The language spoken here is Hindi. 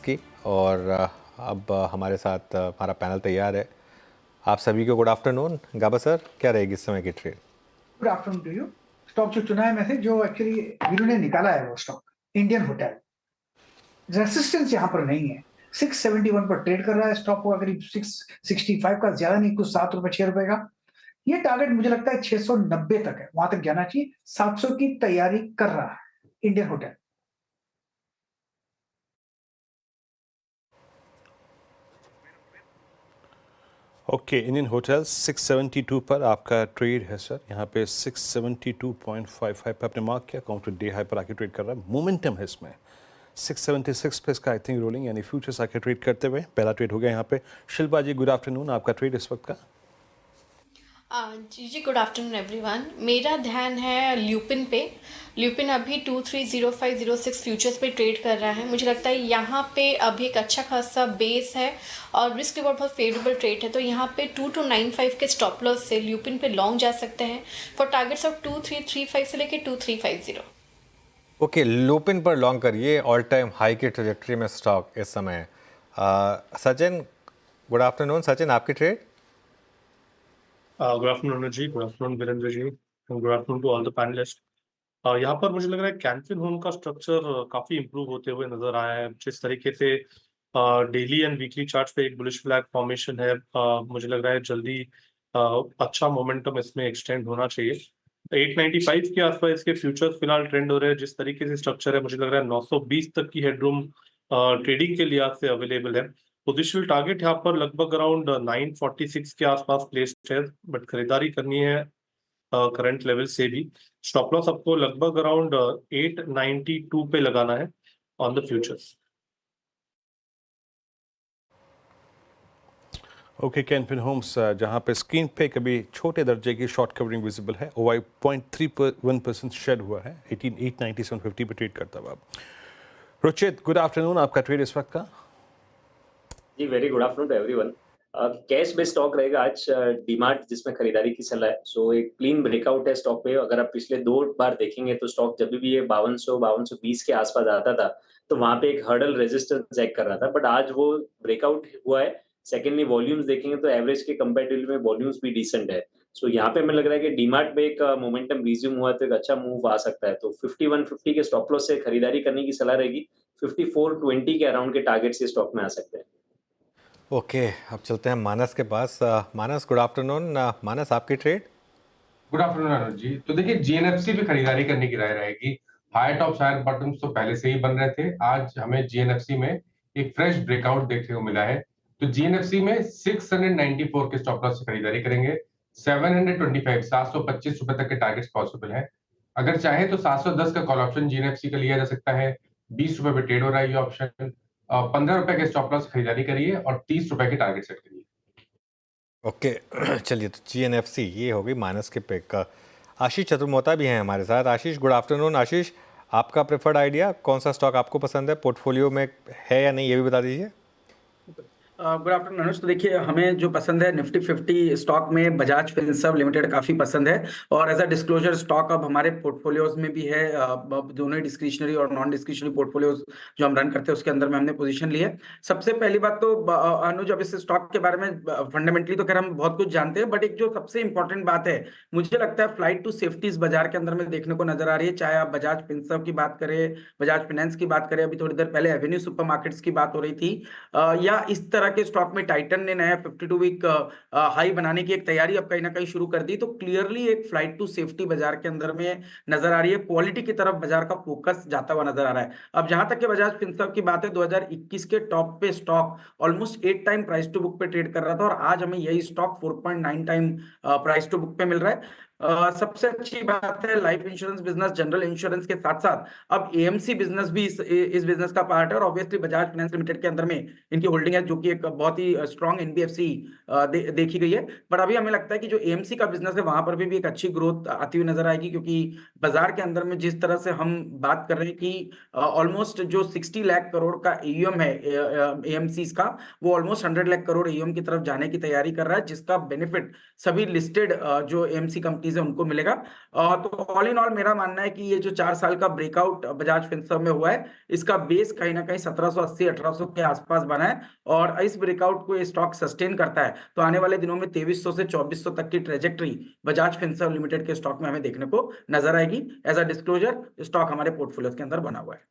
की और अब हमारे साथ हमारा पैनल तैयार है। आप सभी को गुड आफ्टरनून। गाबा सर, क्या रहेगी इस समय की trade? Good afternoon to you. Stock जो चुना है में से जो एक्चुअली इन्होंने निकाला है वो स्टॉक इंडियन होटल, रेसिस्टेंस यहाँ पर नहीं है। 671 पर ट्रेड कर रहा है स्टॉक को, करीब 665 का, ज्यादा नहीं, कुछ 7 रुपए 6 रुपए का। ये टारगेट मुझे लगता है 690 तक है, वहां तक जाना चाहिए। 700 की तैयारी कर रहा है Indian hotel. Okay, Indian hotels 672 पर आपका ट्रेड है सर। यहाँ पे 672.55 पे आपने मार्क किया, काउंटर डे हाई पर आके ट्रेड कर रहा है। मोमेंटम है इसमें 676 पे इसका आई थिंक रोलिंग, यानी फ्यूचर्स आके ट्रेड करते हुए पहला ट्रेड हो गया यहाँ पे। शिल्पा जी गुड आफ्टरनून, आपका ट्रेड इस वक्त का? जी गुड आफ्टरनून एवरीवन। मेरा ध्यान है ल्यूपिन पे। ल्यूपिन अभी 230506 फ्यूचर्स पे ट्रेड कर रहा है। मुझे लगता है यहाँ पे अभी एक अच्छा खासा बेस है और रिस्क रिवॉर्ड बहुत फेवरेबल ट्रेड है, तो यहाँ पे 2295 के स्टॉप लॉस से ल्यूपिन पे लॉन्ग जा सकते हैं फॉर टारगेट्स ऑफ 2335 से लेके 2350। ओके, लूपिन पर लॉन्ग करिए। ऑल टाइम हाई की ट्रेजेक्ट्री में स्टॉक इस समय। Sachin good afternoon. सचिन, आपकी trade? Good afternoon Anuj ji, good afternoon Virendra ji, good afternoon to all the panellist. यहाँ पर मुझे लग रहा है कैन फिन होम का स्ट्रक्चर काफी इंप्रूव होते हुए नजर आया है। जिस तरीके से डेली एंड वीकली चार्ट पे एक बुलिश फ्लैग फॉर्मेशन है, मुझे लग रहा है जल्दी अच्छा मोमेंटम इसमें एक्सटेंड होना चाहिए। 895 के आसपास इसके फ्यूचर्स फिलहाल ट्रेंड हो रहे हैं। जिस तरीके से स्ट्रक्चर है, मुझे लग रहा है 920 तक की हेडरूम ट्रेडिंग के लिहाज से अवेलेबल है। पोजिशनल टारगेट यहाँ पर लगभग अराउंड 946 के आसपास प्लेस्ड है, बट खरीदारी करनी है करंट लेवल से भी। स्टॉप लॉस आपको लगभग अराउंड 892 पे लगाना है on the futures. Okay, Can Fin Homes जहाँ पे स्क्रीन पे कभी छोटे दर्जे की शॉर्ट कवरिंग विजिबल है, OI 0.31% शेड हुआ है। 89750 पे ट्रेड करता हुआ। रुचित गुड आफ्टरनून, आपका ट्रेड इस वक्त का? जी very good afternoon to everyone. Cash based stock रहेगा आज डीमार्ट, जिसमें खरीदारी की सलाह है। सो एक क्लीन ब्रेकआउट है स्टॉक पे। अगर आप पिछले 2 बार देखेंगे तो स्टॉक जब भी ये 5200-5220 के आसपास आता था तो वहां पे एक हर्डल रेजिस्टेंस चेक कर रहा था, बट आज वो ब्रेकआउट हुआ है। सेकेंडली वॉल्यूम्स देखेंगे तो एवरेज के कंपेरेटिवली में वॉल्यूम्स भी डिसेंट है। सो यहाँ पे हमें लग रहा है कि डीमार्ट में एक मोमेंटम रिज्यूम हुआ तो एक अच्छा मूव आ सकता है। तो 5150 के स्टॉप लॉस से खरीदारी करने की सलाह रहेगी। 5420 के अराउंड के टारगेट से स्टॉक में आ सकते हैं। ओके, अब चलते हैं मानस के पास। मानस गुड आफ्टरनून। मानस, आपकी trade? Good afternoon Anuj ji. तो देखिए, जीएनएफसी पे खरीदारी करने की राय रहेगी। हायर टॉप हायर बॉटम्स तो पहले से ही बन रहे थे। आज हमें जीएनएफसी में एक फ्रेश ब्रेकआउट देखने को मिला है। तो जीएनएफसी में 694 के स्टॉप लॉस से खरीदारी करेंगे। 725 725 रुपए तक के टारगेट्स पॉसिबल है। अगर चाहे तो 710 का कॉल ऑप्शन जीएनएफसी का लिया जा सकता है। 20 रुपए पे ट्रेड हो रहा है ये ऑप्शन। 15 रुपए के स्टॉप लॉस खरीदारी करिए और 30 रुपए के टारगेट सेट करिए। ओके चलिए, तो जीएनएफसी ये होगी मानस के पिक का। आशीष चतुर्मोता भी हैं हमारे साथ। आशीष गुड आफ्टरनून। आशीष, आपका प्रेफर्ड आइडिया, कौन सा स्टॉक आपको पसंद है, पोर्टफोलियो में है या नहीं, ये भी बता दीजिए। गुड आफ्टरनून अनुज। तो देखिए, हमें जो पसंद है निफ्टी 50 स्टॉक में बजाज फिनसर्व लिमिटेड काफी पसंद है, और एज अ डिस्क्लोजर स्टॉक अब हमारे पोर्टफोलियोज में भी है। दोनों ही डिस्क्रिशनरी और नॉन डिस्क्रिशनरी पोर्टफोलियोज जो हम रन करते हैं उसके अंदर में हमने पोजीशन ली है। सबसे पहली बात तो अनुज, अब इस स्टॉक के बारे में फंडामेंटली तो खैर हम बहुत कुछ जानते हैं, बट एक जो सबसे इंपॉर्टेंट बात है, मुझे लगता है फ्लाइट टू सेफ्टी इस बाजार के अंदर में देखने को नजर आ रही है। चाहे आप बजाज फिनसर्व की बात करें, बजाज फाइनेंस की बात करें, अभी थोड़ी देर पहले एवेन्यू सुपरमार्केट्स की बात हो रही थी, या इस तरह के स्टॉक में टाइटन ने नया 52 वीक हाई बनाने की एक तैयारी अब कहीं ना कहीं शुरू कर दी। तो क्लियरली एक फ्लाइट टू सेफ्टी बाजार के अंदर में नजर आ रही है। क्वालिटी की तरफ बाजार का फोकस जाता हुआ नजर आ रहा है। अब जहां तक के बजाज फिनसर्व की बात है, 2021 के टॉप पे stock almost 8 time price to book पे ट्रेड कर रहा था, और आज हमें यही stock 4.9 time price to book पे मिल रहा है। सबसे अच्छी बात है, life insurance business general insurance के साथ साथ अब एएमसी बिजनेस भी इस बिजनेस का पार्ट है, और ऑब्वियसली बजाज फाइनेंस लिमिटेड के अंदर में इनकी होल्डिंग है, जो कि एक बहुत ही स्ट्रॉन्ग एनबीएफसी देखी गई है। पर अभी हमें लगता है कि जो एएमसी का बिजनेस है वहां पर भी एक अच्छी ग्रोथ आती हुई नजर आएगी, क्योंकि बाजार के अंदर में जिस तरह से हम बात कर रहे हैं कि ऑलमोस्ट जो 60 लाख करोड़ का एयूएम है एएमसी का, वो ऑलमोस्ट 100 लाख करोड़ एयूएम की तरफ जाने की तैयारी कर रहा है, जिसका बेनिफिट सभी लिस्टेड जो एएमसी कंपनी कंपनीज है उनको मिलेगा। तो ऑल इन ऑल मेरा मानना है कि ये जो 4 साल का ब्रेकआउट बजाज फिनसर्व में हुआ है, इसका बेस कहीं ना कहीं 1780-1800 के आसपास बना है, और इस ब्रेकआउट को ये स्टॉक सस्टेन करता है तो आने वाले दिनों में 2300 से 2400 तक की ट्रेजेक्टरी बजाज फिनसर्व लिमिटेड के स्टॉक में हमें देखने को नजर आएगी। एज अ डिस्क्लोजर, स्टॉक हमारे पोर्टफोलियो के अंदर बना हुआ है।